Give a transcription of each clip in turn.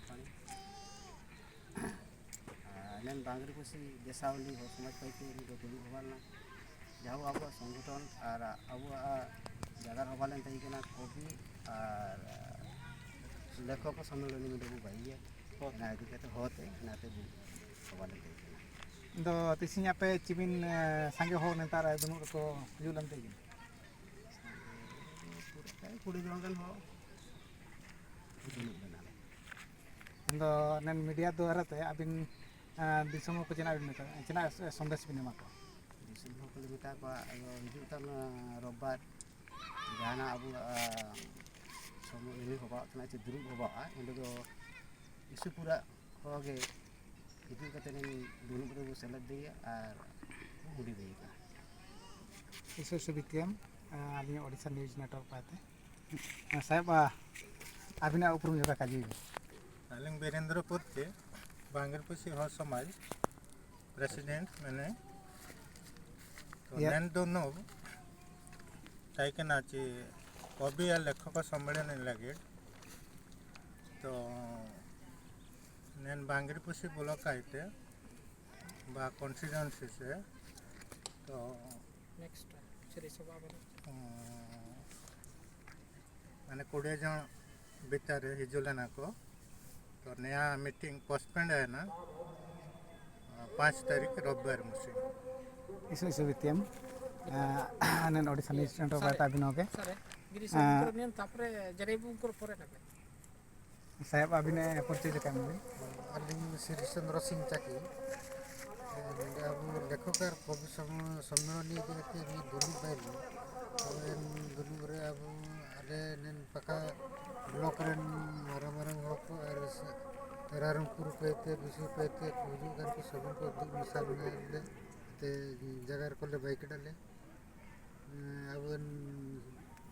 पानी नेन बांगरी कुसी देशावली हो समाज पाइते दुलू हवालना जाओ अब संगठन और अब जगह हवालन तई केना कवि और लेखक सम्मेलन में डबू भाई ना इदी कते होते नाते हवालन तई केना ᱫᱚ ᱛᱤᱥᱤᱧ ᱟᱯᱮ ᱪᱤᱵᱤᱱ ᱥᱟᱸᱜᱮ ᱦᱚᱲ ᱱᱮᱛᱟᱨ ᱫᱩᱱᱩᱜ ᱨᱮᱠᱚ ᱦᱤᱡᱩᱜ ᱞᱮᱱ ᱛᱮᱜᱮ कुड़ी जन हो दुनूब लेना ᱫᱚ ᱱᱮᱱ मीडिया द्वारा ते अबिन दिसम को चेना संदेश बिन एमा को दिसम को मेता को हिजू तन रबार जहाना अब समय हवा चे दुरुब हवा अंदे दो इसे पूरा होगे हिजू कते दुनुब रे सेलेद दिया और हुडी देगा इसे सुबितियम आलिया ओडिशा न्यूज नेटवर्क पाते साहेब अबिना उपरुम जगह काजी आलिंग वीरेंद्र पुत्र बांगरपुसी हर समाज प्रेसिडेंट मैंने तो नैन दोनों ताइके नाची कवि या लेखक सम्मेलन लगे तो नैन बांगरपुसी ब्लॉक आते बा कॉन्स्टिट्यूएंसी से तो नेक्स्ट श्री सभा मैंने 20 जन भीतर हिजुलेना को तो नया मीटिंग पोस्टपेंड है ना 5 तारीख रविवार मुझे इसे सुबितियम नन ओडिशा न्यूज नेटवर्क पाते अबिनोगे तापरे जरेबू को परे ना साहेब अबिने परिचय काम में अलिंग श्री चंद्र सिंह चाकी अब लेखकर कवि सम्मेलन इदी मी दुलू बाइल दुलू रे अब अले नेन पका ब्लॉक रेन मारंग होको और रारंगपुर पेते बिसु पेते खुजू गान को सबन को दु मिसाल ले ते जगह को ले बाइक डाले अब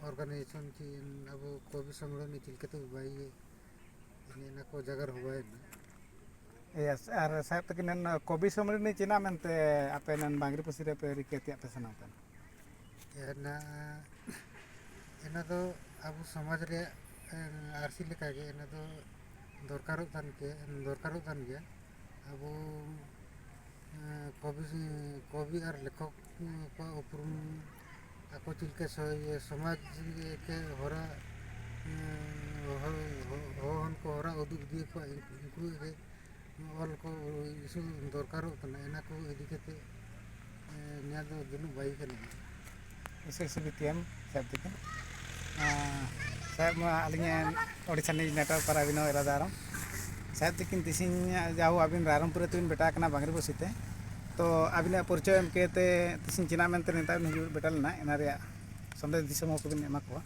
ऑर्गेनाइजेशन की अब कवि सम्मेलन चिलके तो भाई ना को जगह हुआ है यस और साहेब तक नन कवि सम्मेलन चिना मनते आपे नन बांगरीपुसी रे पे रिकेति आपे सनातन एना तो अब समाज रे आरसी लेका गे एना तो दरकारो थान गया अब कवि और लेखक को उपरुम आको चिलके समाज के होरा होन को होरा उदुग दिए को इनको ऑल को इशू दरकारो तना एना को इदी केते न्या दो दुनु बाई कने इसे सुबितियम साहेब तक साहेब अलिंगे ओडिशा न्यूज नेटवर्क पर अबिनो इरादारम साहेब तकिन तिसिन जाओ अबिन रारमपुर तुन बेटा कना बांगरीपुसी ते तो अबिना परिचय एम केते तिसिन चिना मेनते नेता हिजू बेटा लेना एना रे संदेश दिसम को बिन एमा को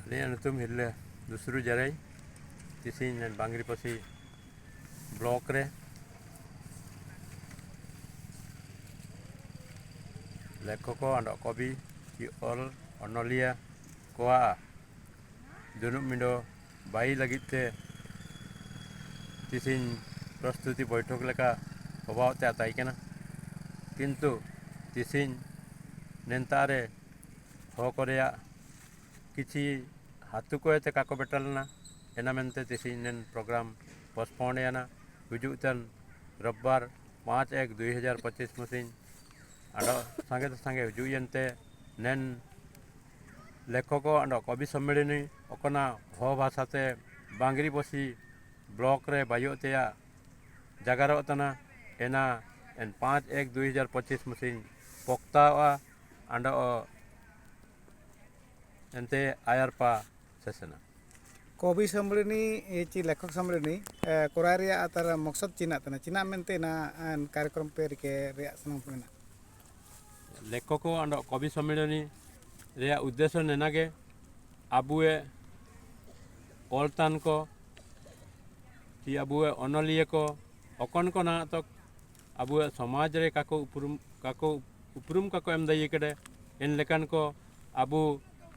अलिया नुतुम हिल्ले दुसरु जराई तिसिन बांगरीपुसी ब्लॉक रे लेखक अंड कवि की ऑल अनलिया कोआ दुनुब मिंडो बाई लगिते तिसिन प्रस्तुति बैठक लेका हवाते आताइकेना किंतु तिसिन नेंतारे होकरेया किछि हाथु कोयते काको बेटलना एना मेनते तिसिन नेन प्रोग्राम पोस्टपोन याना हुजुतन रविवार 5/1/2025 मुसिन आडो संगे हुजुयनते नेन लेखक अंड कवि सम्मेलनी ओकना हो भाषाते बांगरीपुसी ब्लॉक रे बायोतेया जगारो तना एना एन 5/1/2025 मुसिन पोक्तावा अंड एनते आयरपा सेसना कवि सम्मेलनी ची लेखक सम्मेलनी कोरारिया आतर मकसद चिना तना चिना मेनते ना कार्यक्रम पे रिके रिया सनम पेना लेखक अंड कवि सम्मेलनी रे उद्देश्य नेनागे आबुए ऑलतान को ची आबुए अनलिए को अकन को ना तक आबुए समाज रे काको उपरुम काको एम दई केडे इन लेकान को आबु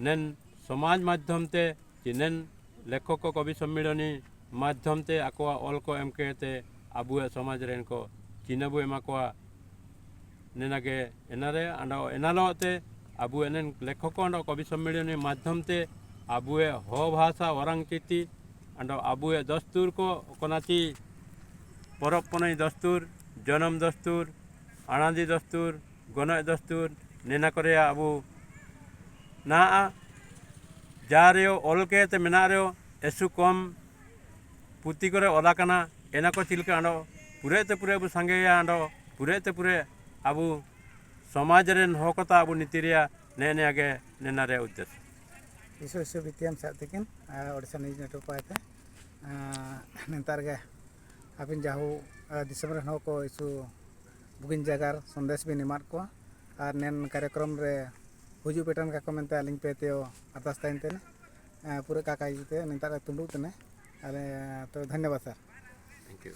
नेन समाज माध्यम ते ची नेन लेखक कवि सम्मेलनी माध्यम ते आकोआ ऑल को एम केते आबुए समाज रेन को चिनाबु एमा को नेनागे एनारे अंड एनालोते आबु एनेन लेखक अंड कवि सम्मेलनी माध्यम ते आबुए हो भाषा वरंग चिति ᱟᱫᱚ ᱟᱵᱚᱣᱟᱜ ᱫᱚᱥᱛᱩᱨ ᱠᱚ ᱠᱚᱱᱟᱪᱤ ᱯᱚᱨᱚᱵᱽ ᱯᱩᱱᱟᱹᱭ ᱫᱚᱥᱛᱩᱨ ᱡᱚᱱᱚᱢ ᱫᱚᱥᱛᱩᱨ ᱟᱬᱟᱸᱫᱤ ᱫᱚᱥᱛᱩᱨ ᱜᱚᱱᱚᱡ ᱫᱚᱥᱛᱩᱨ ᱱᱮᱱᱟ ᱠᱚᱨᱮ ᱟᱵᱚ ᱱᱟᱜᱼᱟ ᱡᱟ ᱨᱮᱭᱚ ᱚᱞ ᱠᱮᱛᱮ ᱢᱮᱱᱟᱜ ᱨᱮᱭᱚ ᱮᱥᱩ ᱠᱚᱢ ᱯᱩᱛᱷᱤ ᱠᱚᱨᱮ ᱚᱞᱟ ᱠᱟᱱᱟ ᱮᱱᱟ ᱠᱚ ᱪᱤᱞᱠᱟ ᱟᱸᱰᱚ ᱯᱩᱨᱟᱹᱛᱮ ᱯᱩᱨᱟᱹ ᱟᱵᱚ ᱥᱟᱸᱜᱮᱭᱟ ᱟᱸᱰᱚ ᱯᱩᱨᱟᱹᱛᱮ ᱯᱩᱨᱟᱹ ᱟᱵᱚ ᱥᱚᱢᱟᱡᱽ ᱨᱮᱱ ᱦᱚᱲ ᱠᱚ ᱟᱵᱚ ᱱᱤᱛᱤ ᱨᱮᱭᱟᱜ ᱱᱮᱜᱼᱱᱤᱭᱟᱹᱜᱮ ᱱᱮᱱᱟ ᱨᱮᱭᱟᱜ ᱩᱫᱽᱫᱮᱥᱥᱚ ᱤᱥᱩ ᱵᱤᱛᱤᱭᱟᱢ ᱥᱟᱵ ᱛᱮᱠᱤᱱ ᱳᱰᱤᱥᱟ ᱱᱤᱭᱩᱡᱽ ᱱᱮᱴᱣᱟᱨᱠ ᱯᱟᱭᱛᱮ ᱱᱮᱛᱟᱨ ᱜᱮ ᱟᱹᱵᱤᱱ ᱡᱟᱦᱳ ᱫᱤᱥᱚᱢ ᱨᱮᱱ ᱦᱚᱲ ᱠᱚ ᱤᱥᱩ ᱵᱩᱜᱤᱱ ᱡᱟᱭᱜᱟর ᱥᱚᱱᱫᱮᱥ ᱵᱤᱱ ᱮᱢᱟᱫ ᱠᱚᱣᱟ ᱟᱨ ᱱᱮᱱ ᱠᱟᱨᱭᱚᱠᱨᱚᱢ ᱨᱮ ᱦᱩᱡᱩᱜ ᱯᱮᱴᱟᱱ ᱠᱟᱠᱚ ᱢᱮᱱᱛᱮ ᱟᱹᱞᱤᱧ ᱯᱮ ᱛᱮᱭᱚ ᱟᱨᱫᱟᱥ ᱛᱟᱦᱮᱱ ᱛᱮ ᱯᱩᱨᱟᱹ ᱠᱟᱠᱟ ᱤᱫᱤᱛᱮ ᱱᱮᱛᱟᱨ ᱛᱩᱸᱰᱩᱜ ᱛᱮᱱᱮ ᱟᱞᱮ ᱛᱚ ᱫᱷᱚᱱᱭᱚᱵᱟᱫ ᱥᱟᱨ ᱛᱷᱮᱝᱠ ᱤᱭᱩ